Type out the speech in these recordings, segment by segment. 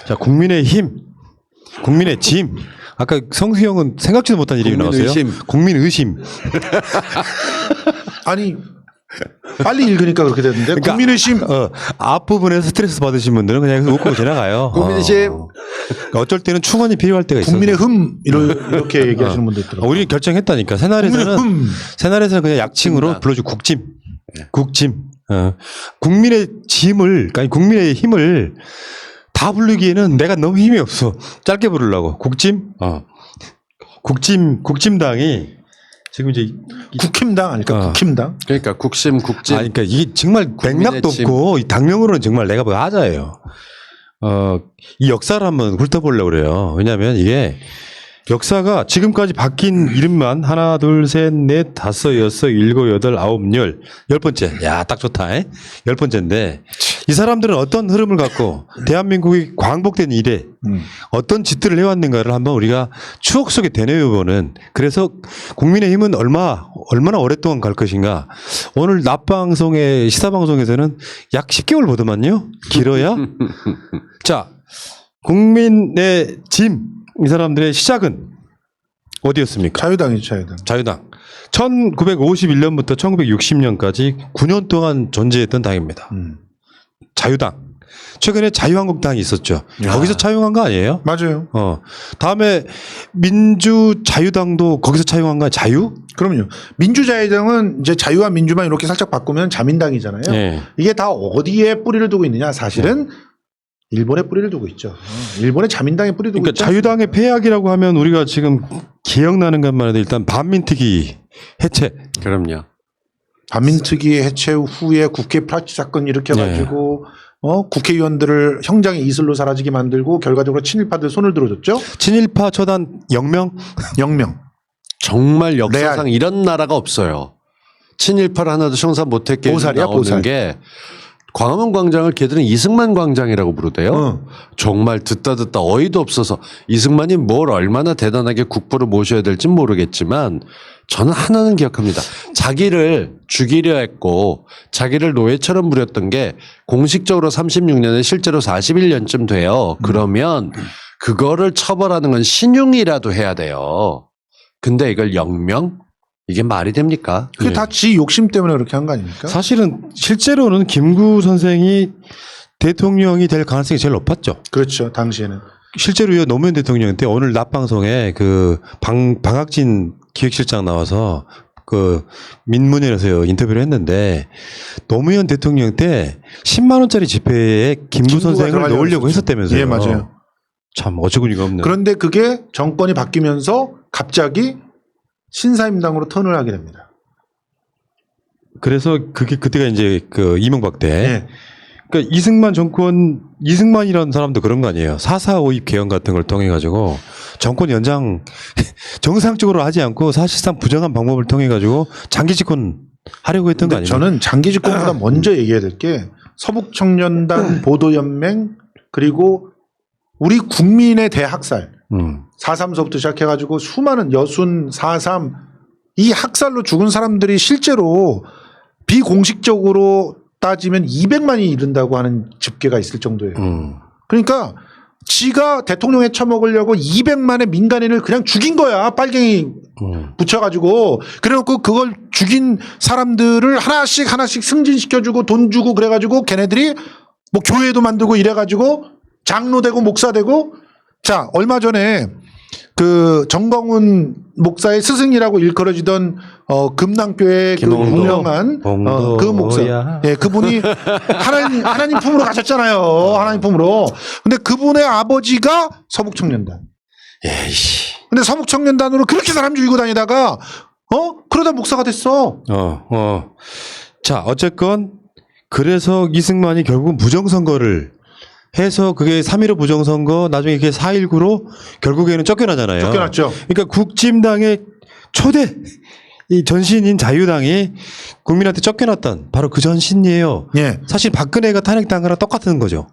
자, 국민의 힘, 국민의 짐. 아까 성수형은 생각지도 못한 이름이 나왔어요. 국민 의심. 아니 빨리 읽으니까 그렇게 됐는데 그러니까, 국민의심 앞부분에서 스트레스 받으신 분들은 그냥 웃고 지나가요. 국민의심. 그러니까 어쩔 때는 충원이 필요할 때가 있어요. 국민의 이렇게 얘기하시는 분도 있더라고요. 우리 결정했다니까. 새날에서는 그냥 약칭으로 불러주고 국짐. 국짐. 국민의 짐을, 아니 국민의 힘을 다 부르기에는 내가 너무 힘이 없어. 짧게 부르려고. 국짐. 국짐당이 지금 이제 국힘당 아닐까? 국힘당. 그러니까 국심 국짐. 그러니까 이게 정말 맥락도 없고 이 당명으로는 정말 내가 보기엔 하자예요. 이 역사를 한번 훑어보려고 그래요. 왜냐하면 이게 역사가 지금까지 바뀐 이름만 하나, 둘, 셋, 넷, 다섯, 여섯, 일곱, 여덟, 아홉, 열 번째. 야, 딱 좋다. 10번째인데 이 사람들은 어떤 흐름을 갖고 대한민국이 광복된 이래 어떤 짓들을 해왔는가를 한번 우리가 추억 속에 되뇌어보는, 그래서 국민의힘은 얼마나 오랫동안 갈 것인가. 오늘 낮방송의 시사방송에서는 약 10개월 보더만요. 길어야. 자, 국민의 짐. 이 사람들의 시작은 어디였습니까? 자유당이죠, 자유당. 1951년부터 1960년까지 9년 동안 존재했던 당입니다. 자유당. 최근에 자유한국당이 있었죠. 야. 거기서 차용한 거 아니에요? 맞아요. 다음에 민주자유당도 거기서 차용한 거 자유? 그럼요. 민주자유당은 이제 자유와 민주만 이렇게 살짝 바꾸면 자민당이잖아요. 네. 이게 다 어디에 뿌리를 두고 있느냐? 사실은 일본에 뿌리를 두고 있죠. 일본의 자민당에 뿌리 두고 그러니까 있죠. 자유당의 폐악이라고 하면 우리가 지금 기억나는 것만 해도 일단 반민특위 해체. 그럼요. 반민특위 해체 후에 국회 플라치 사건 일으켜가지고 국회의원들을 형장의 이슬로 사라지게 만들고 결과적으로 친일파들 손을 들어줬죠. 친일파 처단 0명? 0명. 정말 역사상 레알. 이런 나라가 없어요. 친일파를 하나도 청산 못했게 보살이야, 나오는 보살. 게 광화문 광장을 걔들은 이승만 광장이라고 부르대요. 정말 듣다 어이도 없어서 이승만이 뭘 얼마나 대단하게 국부를 모셔야 될지 모르겠지만 저는 하나는 기억합니다. 자기를 죽이려 했고 자기를 노예처럼 부렸던 게 공식적으로 36년에 실제로 41년쯤 돼요. 그러면 그거를 처벌하는 건 신용이라도 해야 돼요. 근데 이걸 0명? 이게 말이 됩니까? 그게 다 지 욕심 때문에 그렇게 한 거 아닙니까? 사실은 실제로는 김구 선생이 대통령이 될 가능성이 제일 높았죠. 그렇죠. 당시에는. 실제로요, 노무현 대통령 때 오늘 낮방송에 그 방학진 기획실장 나와서 그 민문연에서 인터뷰를 했는데 노무현 대통령 때 10만 원짜리 지폐에 김구 선생을 넣으려고 했었다면서요. 예, 맞아요. 참 어처구니가 없네. 그런데 그게 정권이 바뀌면서 갑자기 신사임당으로 턴을 하게 됩니다. 그래서 그때가 이제 그 이명박 때. 네. 그러니까 이승만이라는 사람도 그런 거 아니에요. 4.4 5.입 개헌 같은 걸 통해 가지고 정권 연장 정상적으로 하지 않고 사실상 부정한 방법을 통해 가지고 장기 집권 하려고 했던 거 아니에요? 저는 장기 집권보다 먼저 얘기해야 될 게 서북청년단 보도연맹 그리고 우리 국민의 대학살 4.3서부터 시작해가지고 수많은 여순 4.3 이 학살로 죽은 사람들이 실제로 비공식적으로 따지면 200만이 이른다고 하는 집계가 있을 정도예요. 그러니까 지가 대통령에 처먹으려고 200만의 민간인을 그냥 죽인 거야. 빨갱이 붙여가지고. 그래놓고 그걸 죽인 사람들을 하나씩 승진시켜주고 돈 주고 그래가지고 걔네들이 뭐 교회도 만들고 이래가지고 장로 되고 목사 되고. 자, 얼마 전에 그 정광훈 목사의 스승이라고 일컬어지던 금남교회 그 유명한 그 목사, 예, 그분이 하나님 품으로 가셨잖아요. 하나님 품으로. 근데 그분의 아버지가 서북청년단. 에이씨. 근데 서북청년단으로 그렇게 사람 죽이고 다니다가 그러다 목사가 됐어. 자, 어쨌건 그래서 이승만이 결국은 부정선거를 해서 그게 3.15 부정선거 나중에 그게 4.19로 결국에는 쫓겨나잖아요. 쫓겨났죠. 그러니까 국짐당의 초대 이 전신인 자유당이 국민한테 쫓겨났던 바로 그 전신이에요. 예. 사실 박근혜가 탄핵당한 거랑 똑같은 거죠.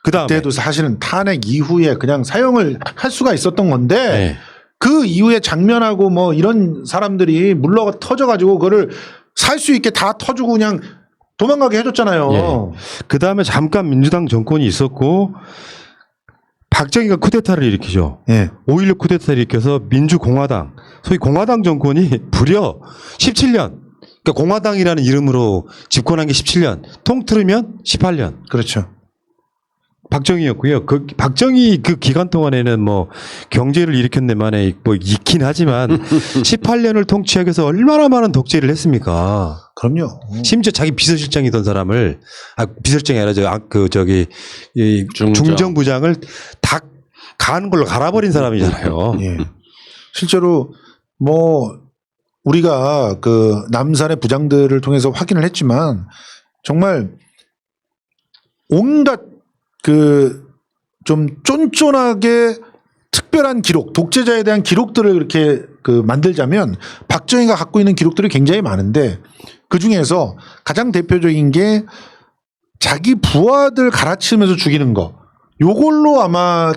그다음에 그때도 사실은 탄핵 이후에 그냥 사용을 할 수가 있었던 건데 네. 그 이후에 장면하고 뭐 이런 사람들이 물러가 터져가지고 그거를 살 수 있게 다 터주고 그냥 도망가게 해줬잖아요. 예. 그다음에 잠깐 민주당 정권이 있었고 박정희가 쿠데타를 일으키죠. 예. 5.16 쿠데타를 일으켜서 민주공화당, 소위 공화당 정권이 무려 17년, 그러니까 공화당이라는 이름으로 집권한 게 17년, 통틀으면 18년. 그렇죠. 박정희였고요. 그 박정희 그 기간 동안에는 뭐 경제를 일으켰네 만에 뭐 있긴 하지만 18년을 통치하기 위해서 얼마나 많은 독재를 했습니까? 그럼요. 심지어 자기 비서실장이던 사람을 비서실장이 아니라 이 중정부장을 다 가는 걸로 갈아버린 사람이잖아요. 예. 실제로 뭐 우리가 그 남산의 부장들을 통해서 확인을 했지만 정말 온갖 그 좀 쫀쫀하게 특별한 기록, 독재자에 대한 기록들을 이렇게 그 만들자면 박정희가 갖고 있는 기록들이 굉장히 많은데 그 중에서 가장 대표적인 게 자기 부하들 갈아치우면서 죽이는 거. 요걸로 아마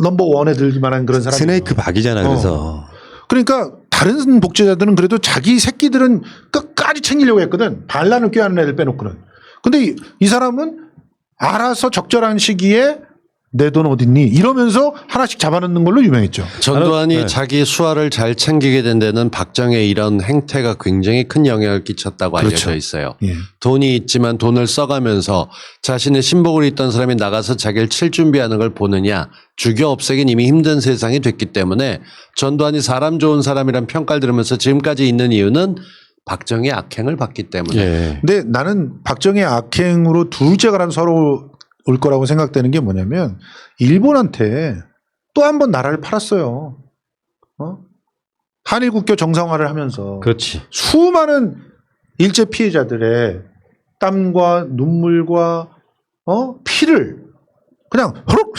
넘버 원에 들 만한 그런 사람이 스네이크 박이잖아요. 그래서 그러니까 다른 독재자들은 그래도 자기 새끼들은 끝까지 챙기려고 했거든. 반란을 꾀하는 애들 빼놓고는. 근데 이 사람은 알아서 적절한 시기에 내 돈 어딨니? 이러면서 하나씩 잡아넣는 걸로 유명했죠. 전두환이 네. 자기 수하를 잘 챙기게 된 데는 박정희의 이런 행태가 굉장히 큰 영향을 끼쳤다고 그렇죠. 알려져 있어요. 예. 돈이 있지만 돈을 써가면서 자신의 신복을 입던 사람이 나가서 자기를 칠 준비하는 걸 보느냐, 죽여 없애긴 이미 힘든 세상이 됐기 때문에 전두환이 사람 좋은 사람이란 평가를 들으면서 지금까지 있는 이유는 박정희의 악행을 봤기 때문에. 예. 근데 나는 박정희의 악행으로 둘째가란 서로 올 거라고 생각되는 게 뭐냐면 일본한테 또 한 번 나라를 팔았어요. 한일 국교 정상화를 하면서 그렇지. 수많은 일제 피해자들의 땀과 눈물과 피를 그냥 흐룩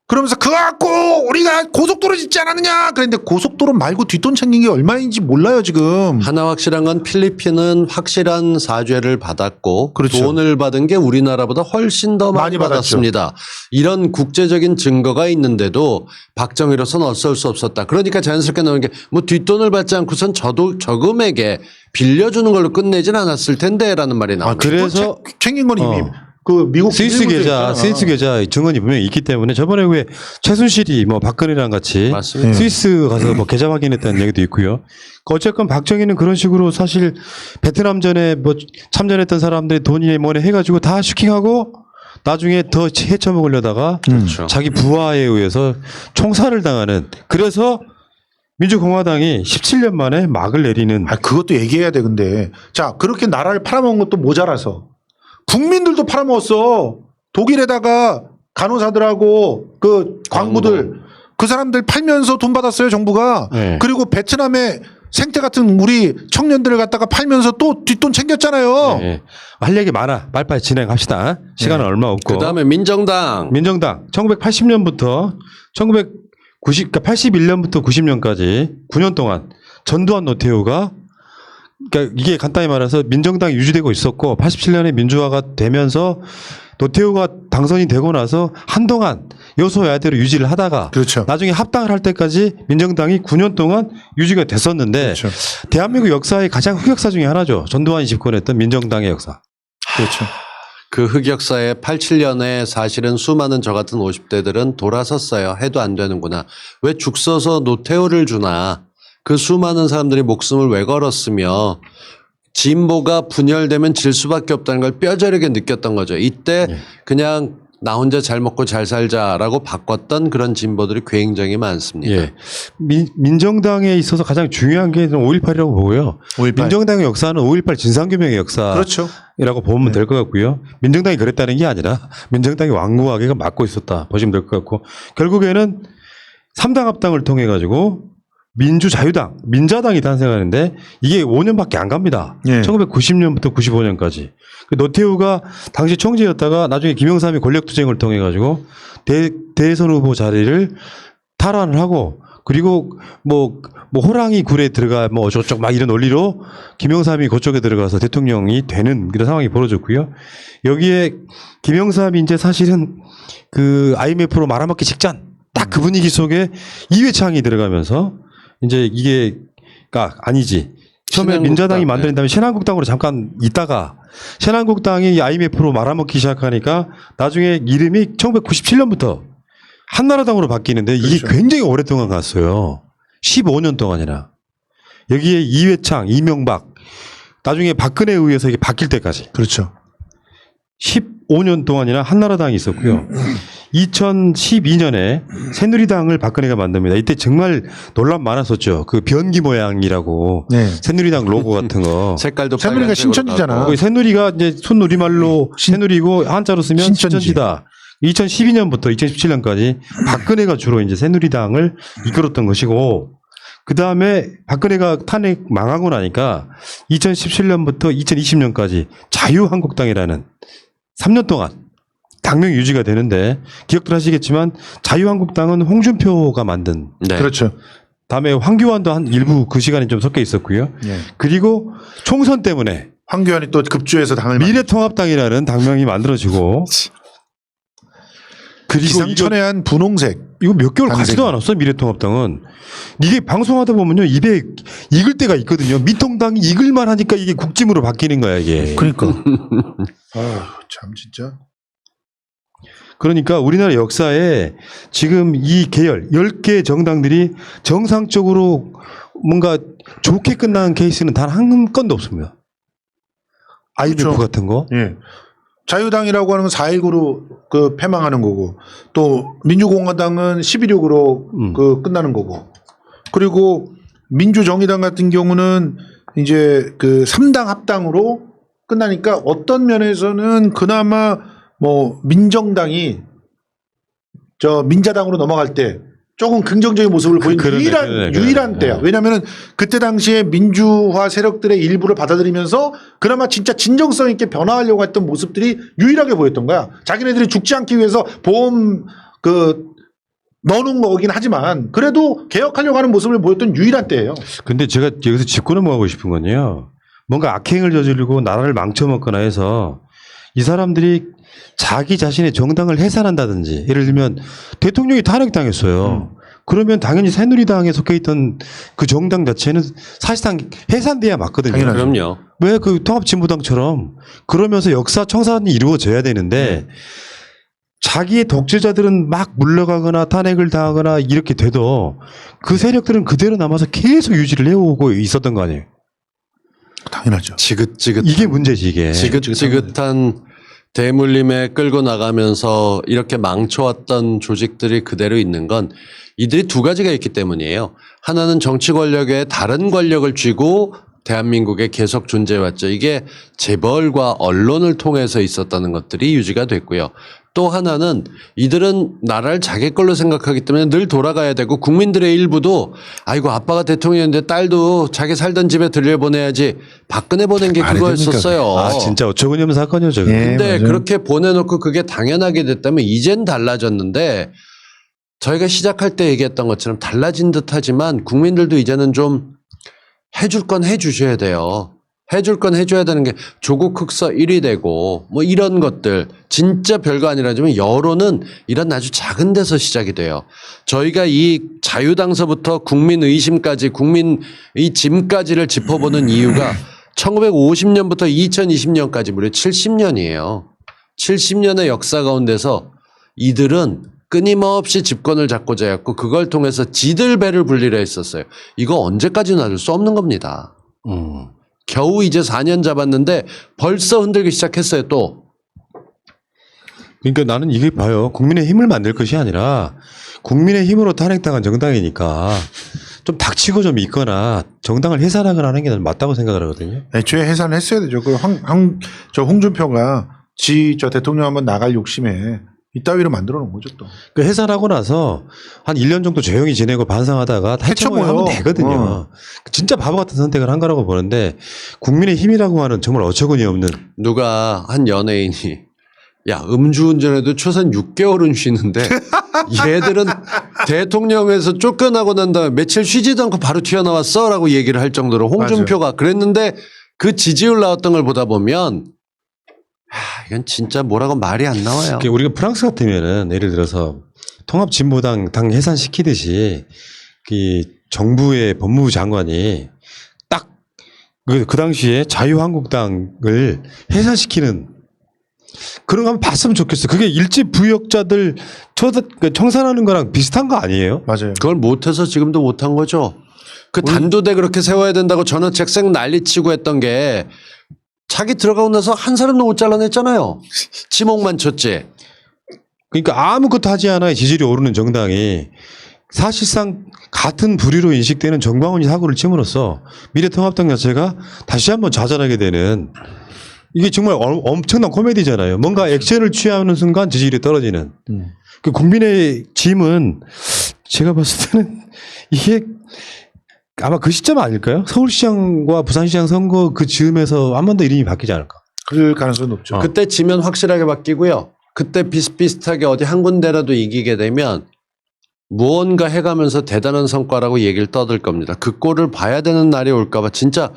그러면서 그거 갖고 우리가 고속도로 짓지 않았느냐 그랬는데 고속도로 말고 뒷돈 챙긴 게 얼마인지 몰라요 지금. 하나 확실한 건 필리핀은 확실한 사죄를 받았고 그렇죠. 돈을 받은 게 우리나라보다 훨씬 더 많이 많이 받았죠. 받았습니다. 이런 국제적인 증거가 있는데도 박정희로서는 어쩔 수 없었다. 그러니까 자연스럽게 나오는 게 뭐 뒷돈을 받지 않고선 저도 저금액에 빌려주는 걸로 끝내진 않았을 텐데라는 말이 나옵니다. 그래서 챙긴 건 이미 그 미국 스위스 계좌 증언이 분명히 있기 때문에 저번에 왜 최순실이 뭐 박근혜랑 같이 맞습니다. 스위스 가서 뭐 계좌 확인했다는 얘기도 있고요. 어쨌건 박정희는 그런 식으로 사실 베트남전에 뭐 참전했던 사람들이 돈이 뭐네 해가지고 다 슈킹하고 나중에 더 헤쳐먹으려다가 그렇죠. 자기 부하에 의해서 총살을 당하는 그래서 민주공화당이 17년 만에 막을 내리는 그것도 얘기해야 돼 근데 자 그렇게 나라를 팔아먹은 것도 모자라서 국민들도 팔아먹었어. 독일에다가 간호사들하고 그 광부들 그 사람들 팔면서 돈 받았어요 정부가. 네. 그리고 베트남에 생태 같은 우리 청년들을 갖다가 팔면서 또 뒷돈 챙겼잖아요. 예. 할 얘기 많아. 빨리빨리 진행합시다. 시간은 얼마 없고. 그다음에 민정당 1980년부터 그러니까 81년부터 90년까지 9년 동안 전두환 노태우가 그러니까 이게 간단히 말해서 민정당이 유지되고 있었고 87년에 민주화가 되면서 노태우가 당선이 되고 나서 한동안 여소야대로 유지를 하다가 그렇죠. 나중에 합당을 할 때까지 민정당이 9년 동안 유지가 됐었는데 그렇죠. 대한민국 역사의 가장 흑역사 중에 하나죠. 전두환이 집권했던 민정당의 역사. 그렇죠. 그 흑역사에 87년에 사실은 수많은 저 같은 50대들은 돌아섰어요. 해도 안 되는구나. 왜 죽 써서 노태우를 주나. 그 수많은 사람들이 목숨을 왜 걸었으며 진보가 분열되면 질 수밖에 없다는 걸 뼈저리게 느꼈던 거죠. 이때 그냥 나 혼자 잘 먹고 잘 살자라고 바꿨던 그런 진보들이 굉장히 많습니다. 예. 민정당에 있어서 가장 중요한 게 5.18이라고 보고요. 5.18. 민정당의 역사는 5.18 진상규명의 역사라고 그렇죠. 보면 될 것 같고요. 민정당이 그랬다는 게 아니라 민정당이 완고하게 막고 있었다 보시면 될 것 같고 결국에는 3당 합당을 통해 가지고 민주자유당, 민자당이 탄생하는데 이게 5년밖에 안 갑니다. 예. 1990년부터 95년까지. 노태우가 당시 총재였다가 나중에 김영삼이 권력투쟁을 통해 가지고 대선 후보 자리를 탈환을 하고 그리고 뭐 호랑이 굴에 들어가 뭐 저쪽 막 이런 논리로 김영삼이 그쪽에 들어가서 대통령이 되는 그런 상황이 벌어졌고요. 여기에 김영삼이 이제 사실은 그 IMF로 말아먹기 직전 딱 그 분위기 속에 이회창이 들어가면서 이제 이게가 아니지. 처음에 신한국당, 민자당이 만든 다음에 신한국당으로 잠깐 있다가 신한국당이 IMF로 말아먹기 시작하니까 나중에 이름이 1997년부터 한나라당으로 바뀌는데 이게 그렇죠. 굉장히 오랫동안 갔어요. 15년 동안이나. 여기에 이회창, 이명박, 나중에 박근혜에 의해서 이게 바뀔 때까지 그렇죠. 15년 동안이나 한나라당이 있었고요. 2012년에 새누리당을 박근혜가 만듭니다. 이때 정말 논란 많았었죠. 그 변기 모양이라고 네. 새누리당 로고 같은 거. 색깔도 새누리가 빨간색으로 신천지잖아. 나고. 거기 새누리가 이제 손놀이말로 새누리고 한자로 쓰면 신천지. 신천지다. 2012년부터 2017년까지 박근혜가 주로 이제 새누리당을 이끌었던 것이고, 그 다음에 박근혜가 탄핵 망하고 나니까 2017년부터 2020년까지 자유한국당이라는 3년 동안 당명이 유지가 되는데, 기억들 하시겠지만 자유한국당은 홍준표가 만든, 네. 그렇죠. 다음에 황교안도 한 일부 그 시간에 좀 섞여 있었고요. 예. 그리고 총선 때문에 황교안이 또 급주해서 당을 미래통합당이라는 당명이 만들어지고, 그리고 기상천외한 분홍색. 이거 몇 개월 단색. 가지도 않았어. 미래통합당은 이게 방송하다 보면요 입에 익을 때가 있거든요. 미통당이 익을만 하니까 이게 국짐으로 바뀌는 거야 이게. 그러니까. 아유, 참 진짜. 그러니까 우리나라 역사에 지금 이 계열 10개 정당들이 정상적으로 뭔가 좋게 끝난 케이스는 단 한 건도 없습니다. IMF 그렇죠. 같은 거. 예. 자유당이라고 하는 건 4.19로 그 패망하는 거고, 또 민주공화당은 11.6으로 그 끝나는 거고, 그리고 민주정의당 같은 경우는 이제 그 3당 합당으로 끝나니까 어떤 면에서는 그나마 뭐 민정당이 저 민자당으로 넘어갈 때 조금 긍정적인 모습을 보인 유일한 때야. 왜냐하면 그때 당시에 민주화 세력들의 일부를 받아들이면서 그나마 진짜 진정성 있게 변화하려고 했던 모습들이 유일하게 보였던 거야. 자기네들이 죽지 않기 위해서 보험 그 넣어놓은 거긴 하지만 그래도 개혁하려고 하는 모습을 보였던 유일한 때예요. 근데 제가 여기서 짚고 넘어가고 싶은 건요. 뭔가 악행을 저지르고 나라를 망쳐먹거나 해서 이 사람들이 자기 자신의 정당을 해산한다든지, 예를 들면 대통령이 탄핵당했어요. 그러면 당연히 새누리당에 속해 있던 그 정당 자체는 사실상 해산돼야 맞거든요. 당연하죠. 그럼요. 왜 그 통합진보당처럼 그러면서 역사 청산이 이루어져야 되는데 자기의 독재자들은 막 물러가거나 탄핵을 당하거나 이렇게 돼도 그 세력들은 그대로 남아서 계속 유지를 해오고 있었던 거 아니에요. 당연하죠. 지긋지긋 이게 문제지 이게. 지긋지긋한 대물림에 끌고 나가면서 이렇게 망쳐왔던 조직들이 그대로 있는 건 이들이 두 가지가 있기 때문이에요. 하나는 정치 권력에 다른 권력을 쥐고 대한민국에 계속 존재해왔죠. 이게 재벌과 언론을 통해서 있었다는 것들이 유지가 됐고요. 또 하나는 이들은 나라를 자기 걸로 생각하기 때문에 늘 돌아가야 되고, 국민들의 일부도 아이고 아빠가 대통령인데 딸도 자기 살던 집에 들려보내야지, 박근혜 보낸 게 말이 그거였었어요. 아 진짜 어처구니없는 사건이죠. 예. 근데 맞아요. 그렇게 보내놓고 그게 당연하게 됐다면 이젠 달라졌는데, 저희가 시작할 때 얘기했던 것처럼 달라진 듯하지만 국민들도 이제는 좀 해줄 건 해주셔야 돼요. 해줄 건 해줘야 되는 게 조국 흑서 1위 되고 뭐 이런 것들 진짜 별거 아니라지만 여론은 이런 아주 작은 데서 시작이 돼요. 저희가 이 자유당서부터 국민의심까지 국민의 짐까지를 짚어보는 이유가 1950년부터 2020년까지 무려 70년이에요. 70년의 역사 가운데서 이들은 끊임없이 집권을 잡고자 했고 그걸 통해서 지들 배를 불리려 했었어요. 이거 언제까지 놔둘 수 없는 겁니다. 겨우 이제 4년 잡았는데 벌써 흔들기 시작했어요 또. 그러니까 나는 이게 봐요. 국민의 힘을 만들 것이 아니라 국민의 힘으로 탄핵당한 정당이니까 좀 닥치고 좀 있거나 정당을 해산하거나 하는 게 나는 맞다고 생각을 하거든요. 애초에 해산을 했어야 되죠. 저 홍준표가 저 대통령 한번 나갈 욕심에 이따위로 만들어 놓은 거죠 또. 그 해산하고 나서 한 1년 정도 조용히 지내고 반성하다가 해체하면 되거든요. 진짜 바보 같은 선택을 한 거라고 보는데 국민의 힘이라고 하는 정말 어처구니 없는. 누가 한 연예인이 야 음주운전해도 최소한 6개월은 쉬는데 얘들은 대통령에서 쫓겨나고 난 다음에 며칠 쉬지도 않고 바로 튀어나왔어 라고 얘기를 할 정도로 홍준표가 그랬는데 그 지지율 나왔던 걸 보다 보면 이건 진짜 뭐라고 말이 안 나와요. 우리가 프랑스 같으면은 예를 들어서 통합진보당 당 해산시키듯이 그 정부의 법무부 장관이 딱 그 당시에 자유한국당을 해산시키는 그런 거 한번 봤으면 좋겠어. 그게 일찍 부역자들 청산하는 거랑 비슷한 거 아니에요? 맞아요. 그걸 못해서 지금도 못한 거죠. 그 단도대 그렇게 세워야 된다고 전원책생 난리치고 했던 게 자기 들어가고 나서 한 사람도 못 잘라냈잖아요. 지목만 쳤지. 그러니까 아무것도 하지 않아야 지지율이 오르는 정당이 사실상 같은 부류로 인식되는 정광훈이 사고를 침으로써 미래통합당 자체가 다시 한번 좌절하게 되는 이게 정말 엄청난 코미디잖아요. 뭔가 액션을 취하는 순간 지지율이 떨어지는. 그 국민의 짐은 제가 봤을 때는 이게 아마 그 시점 아닐까요? 서울시장과 부산시장 선거 그 즈음에서 한 번 더 이름이 바뀌지 않을까? 그럴 가능성이 높죠. 그때 지면 확실하게 바뀌고요. 그때 비슷비슷하게 어디 한 군데라도 이기게 되면 무언가 해가면서 대단한 성과라고 얘기를 떠들 겁니다. 그 꼴을 봐야 되는 날이 올까봐 진짜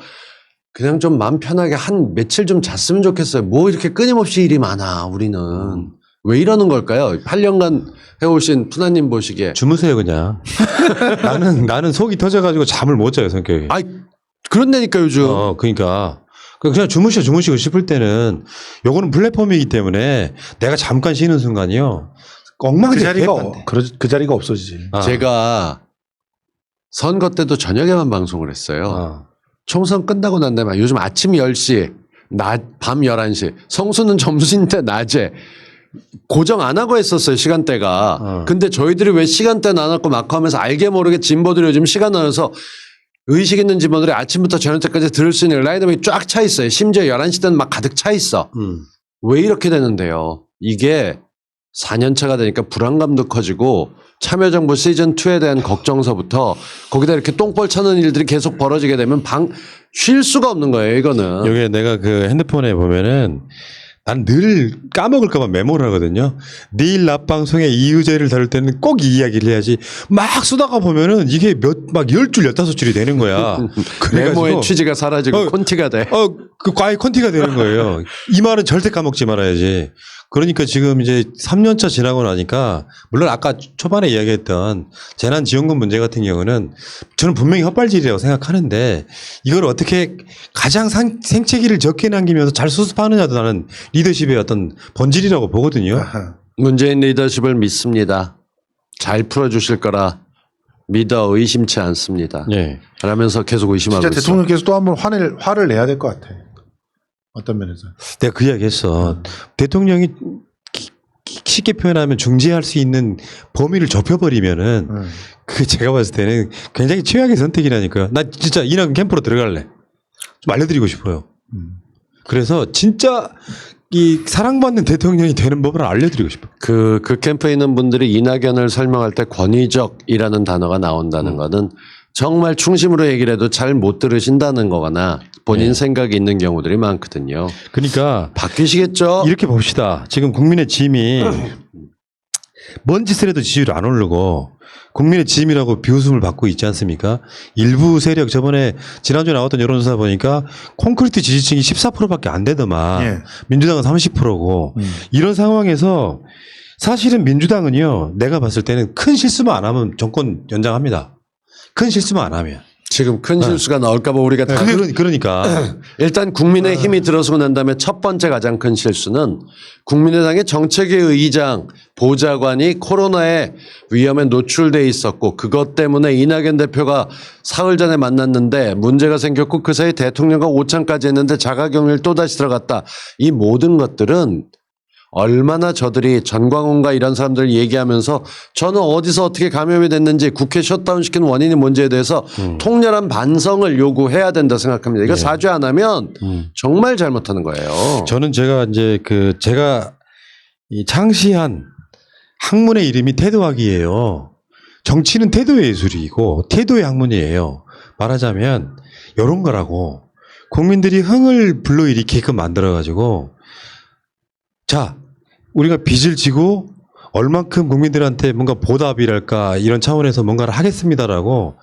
그냥 좀 마음 편하게 한 며칠 좀 잤으면 좋겠어요. 뭐 이렇게 끊임없이 일이 많아 우리는. 왜 이러는 걸까요? 8년간 해오신 푸나님 보시기에. 주무세요 그냥. 나는 속이 터져가지고 잠을 못 자요 성격이. 아이 그런다니까 요즘. 그러니까 그냥 주무시고 싶을 때는 요거는 플랫폼이기 때문에 내가 잠깐 쉬는 순간이요. 엉망이 그 자리가 없어지지. 제가 선거 때도 저녁에만 방송을 했어요. 총선 끝나고 난 다음에 요즘 아침 10시, 밤 11시, 성수는 점심 때 낮에 고정 안 하고 했었어요, 시간대가. 근데 저희들이 왜 시간대 나눴고 막 하면서 알게 모르게 진보들이 요즘 시간 나눠서 의식 있는 진보들이 아침부터 저녁 때까지 들을 수 있는 라인업이 쫙 차 있어요. 심지어 11시 때는 막 가득 차 있어. 왜 이렇게 되는데요? 이게 4년차가 되니까 불안감도 커지고 참여정부 시즌2에 대한 걱정서부터 거기다 이렇게 똥벌 차는 일들이 계속 벌어지게 되면 쉴 수가 없는 거예요, 이거는. 여기 내가 그 핸드폰에 보면은 난 늘 까먹을까봐 메모를 하거든요. 내일 낮 방송에 이 의제를 다룰 때는 꼭 이 이야기를 해야지. 막 쓰다가 보면은 이게 막 10줄, 15줄이 되는 거야. 메모의 취지가 사라지고 콘티가 돼. 그 과외 콘티가 되는 거예요. 이 말은 절대 까먹지 말아야지. 그러니까 지금 이제 3년차 지나고 나니까 물론 아까 초반에 이야기했던 재난지원금 문제 같은 경우는 저는 분명히 헛발질이라고 생각하는데 이걸 어떻게 가장 생채기를 적게 남기면서 잘 수습하느냐도 나는 리더십의 어떤 본질이라고 보거든요. 문재인 리더십을 믿습니다. 잘 풀어주실 거라 믿어 의심치 않습니다. 네. 라면서 계속 의심하고 진짜 있어요. 대통령께서 또 한번 화를 내야 될 것 같아. 어떤 면에서. 내가 그 이야기 했어. 대통령이 쉽게 표현하면 중재할 수 있는 범위를 좁혀버리면은 그 제가 봤을 때는 굉장히 최악의 선택이라니까요. 나 진짜 이낙연 캠프로 들어갈래. 좀 알려드리고 싶어요. 그래서 진짜 이 사랑받는 대통령이 되는 법을 알려드리고 싶어요. 그 캠프에 있는 분들이 이낙연을 설명할 때 권위적이라는 단어가 나온다는 거는 정말 중심으로 얘기를 해도 잘 못 들으신다는 거거나 본인 생각이 있는 경우들이 많거든요. 그러니까 바뀌시겠죠? 이렇게 봅시다. 지금 국민의 짐이 뭔 짓을 해도 지지율이 안 오르고 국민의 짐이라고 비웃음을 받고 있지 않습니까? 일부 세력 저번에 지난주에 나왔던 여론조사 보니까 콘크리트 지지층이 14%밖에 안 되더만 예. 민주당은 30%고 이런 상황에서 사실은 민주당은요 내가 봤을 때는 큰 실수만 안 하면 정권 연장합니다. 큰 실수만 안 하면. 지금 큰 실수가 나올까봐 우리가 다. 그러니까. 일단 국민의 힘이 들어서고 난 다음에 첫 번째 가장 큰 실수는 국민의당의 정책위 의장, 보좌관이 코로나의 위험에 노출돼 있었고 그것 때문에 이낙연 대표가 사흘 전에 만났는데 문제가 생겼고 그 사이 대통령과 오찬까지 했는데 자가격리를 또다시 들어갔다. 이 모든 것들은 얼마나 저들이 전광훈과 이런 사람들 얘기하면서 저는 어디서 어떻게 감염이 됐는지 국회 셧다운 시킨 원인이 뭔지에 대해서 통렬한 반성을 요구해야 된다 생각합니다. 이거 사죄 안 하면 정말 잘못하는 거예요. 저는 제가 이제 제가 이 창시한 학문의 이름이 태도학이에요. 정치는 태도의 예술이고 태도의 학문이에요. 말하자면 이런 거라고 국민들이 흥을 불러일으키게끔 만들어가지고 자, 우리가 빚을 지고 얼만큼 국민들한테 뭔가 보답이랄까 이런 차원에서 뭔가를 하겠습니다라고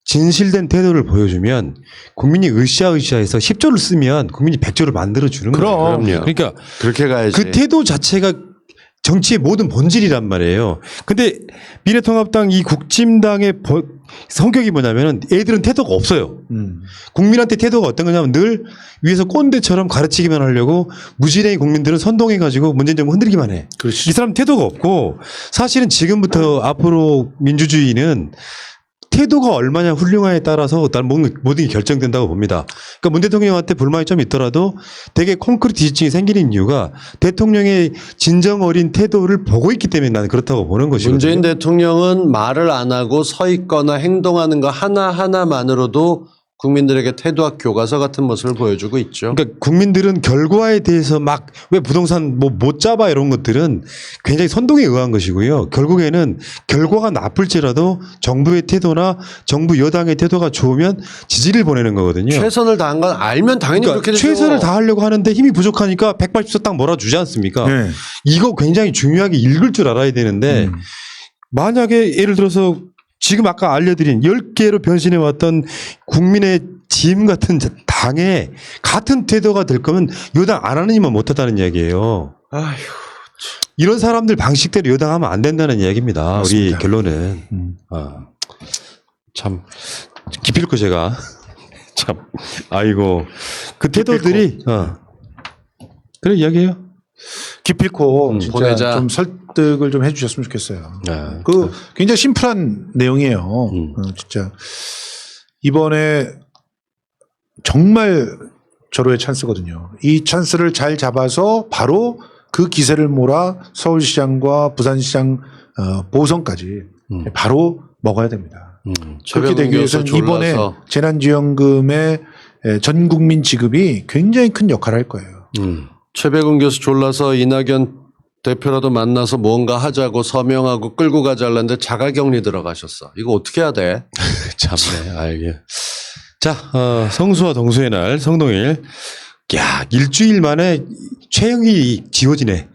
진실된 태도를 보여주면 국민이 으쌰으쌰해서 10조를 쓰면 국민이 100조를 만들어주는 거예요. 그럼요. 그러니까 그렇게 가야지. 그 태도 자체가 정치의 모든 본질이란 말이에요. 근데 미래통합당 이 국진당의 성격이 뭐냐면은 애들은 태도가 없어요. 국민한테 태도가 어떤 거냐면 늘 위에서 꼰대처럼 가르치기만 하려고 무지랭이 국민들은 선동해가지고 문재인 정부 흔들기만 해. 그렇지. 이 사람 태도가 없고 사실은 지금부터 앞으로 민주주의는 태도가 얼마나 훌륭하에 따라서 난 모든 게 결정된다고 봅니다. 그러니까 문 대통령한테 불만이 좀 있더라도 되게 콘크리트 지지층이 생기는 이유가 대통령의 진정 어린 태도를 보고 있기 때문에 나는 그렇다고 보는 것이거든요. 문재인 대통령은 말을 안 하고 서 있거나 행동하는 거 하나하나만으로도 국민들에게 태도와 교과서 같은 모습을 보여주고 있죠. 그러니까 국민들은 결과에 대해서 막 왜 부동산 뭐 못 잡아 이런 것들은 굉장히 선동에 의한 것이고요. 결국에는 결과가 나쁠지라도 정부의 태도나 정부 여당의 태도가 좋으면 지지를 보내는 거거든요. 최선을 다한 건 알면 당연히 그러니까 그렇게 되죠. 최선을 다하려고 하는데 힘이 부족하니까 180석 딱 몰아주지 않습니까? 네. 이거 굉장히 중요하게 읽을 줄 알아야 되는데 만약에 예를 들어서 지금 아까 알려드린 10개로 변신해왔던 국민의 짐 같은 당에 같은 태도가 될 거면 여당 안 하는 일만 못하다는 이야기예요. 아휴. 이런 사람들 방식대로 여당하면 안 된다는 이야기입니다. 맞습니다. 우리 결론은. 참 기필코 제가 참 아이고 그 태도들이 그래 이야기해요. 기필코 진짜 보내자. 좀 설득을 좀 해주셨으면 좋겠어요. 네. 그 굉장히 심플한 내용이에요. 진짜 이번에 정말 절호의 찬스거든요. 이 찬스를 잘 잡아서 바로 그 기세를 몰아 서울시장과 부산시장 보선까지 바로 먹어야 됩니다. 그렇게 되기 위해서는 이번에 재난지원금의 전 국민 지급이 굉장히 큰 역할을 할 거예요. 최백운 교수 졸라서 이낙연 대표라도 만나서 뭔가 하자고 서명하고 끌고 가자 하려는데 자가격리 들어가셨어. 이거 어떻게 해야 돼? 참네, 알게. 자, 성수와 동수의 날, 성동일. 야, 일주일 만에 최영이 지워지네.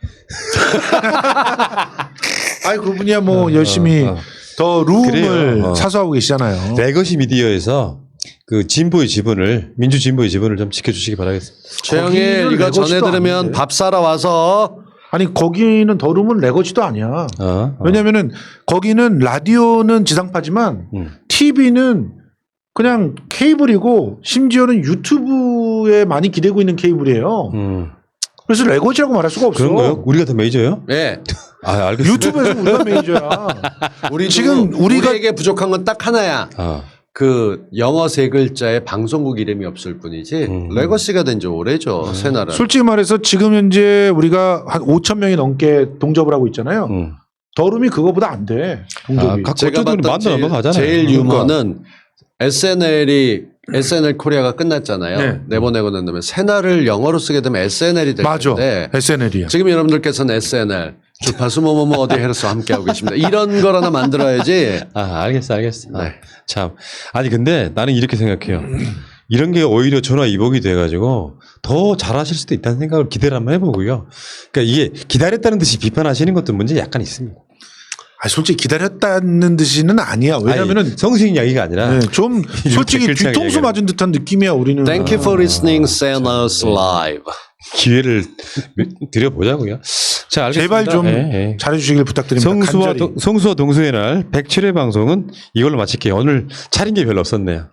아이, 그분이야 뭐 열심히 더 룸을 그래요. 사수하고 계시잖아요. 레거시 미디어에서 그 진보의 지분을, 민주 진보의 지분을 좀 지켜주시기 바라겠습니다. 최영일 거기는 이거 레거시도 전해 들으면 아닌데. 밥 사러 와서 아니, 거기는 더 룸은 레거시도 아니야. 왜냐면은 거기는 라디오는 지상파지만 TV는 그냥 케이블이고 심지어는 유튜브에 많이 기대고 있는 케이블이에요. 그래서 레거시라고 말할 수가 없어. 그런 거요? 우리가 더 메이저요? 네. 아, 알겠어요. 유튜브에서 우리가 메이저야. 우리 지금 우리에게 부족한 건 딱 하나야. 아, 그 영어 세 글자에 방송국 이름이 없을 뿐이지 레거시가 된 지 오래죠. 새나라. 솔직히 말해서 지금 현재 우리가 한 5천 명이 넘게 동접을 하고 있잖아요. 더룸이 그거보다 안 돼. 동접이. 각 제가 어쨌든 봤던 만도 넘어가잖아요. 제일 그러니까. 유머는 SNL 코리아가 끝났잖아요. 네. 내보내고 난 다음에 새날을 영어로 쓰게 되면 SNL이 될 맞아. 텐데 SNL이야. 지금 여러분들께서는 SNL 주파수 뭐뭐뭐 어디 해서 함께하고 계십니다. 이런 걸 하나 만들어야지. 아, 알겠어. 네. 참. 아니, 근데 나는 이렇게 생각해요. 이런 게 오히려 전화위복이 돼가지고 더 잘하실 수도 있다는 생각을 기대를 한번 해보고요. 그러니까 이게 기다렸다는 듯이 비판하시는 것도 문제 약간 있습니다. 아, 솔직히 기다렸다는 듯이는 아니야. 왜냐면은 아니, 성수익 이야기가 아니라 네, 좀 솔직히 글자 뒤통수 얘기하는. 맞은 듯한 느낌이야, 우리는. Thank you for listening, Sanus Live. 기회를 드려보자고요. 자, 알겠습니다. 제발 좀 예. 잘해주시길 부탁드립니다. 간절히. 성수와 동수의 날 107회 방송은 이걸로 마칠게요. 오늘 차린 게 별로 없었네요.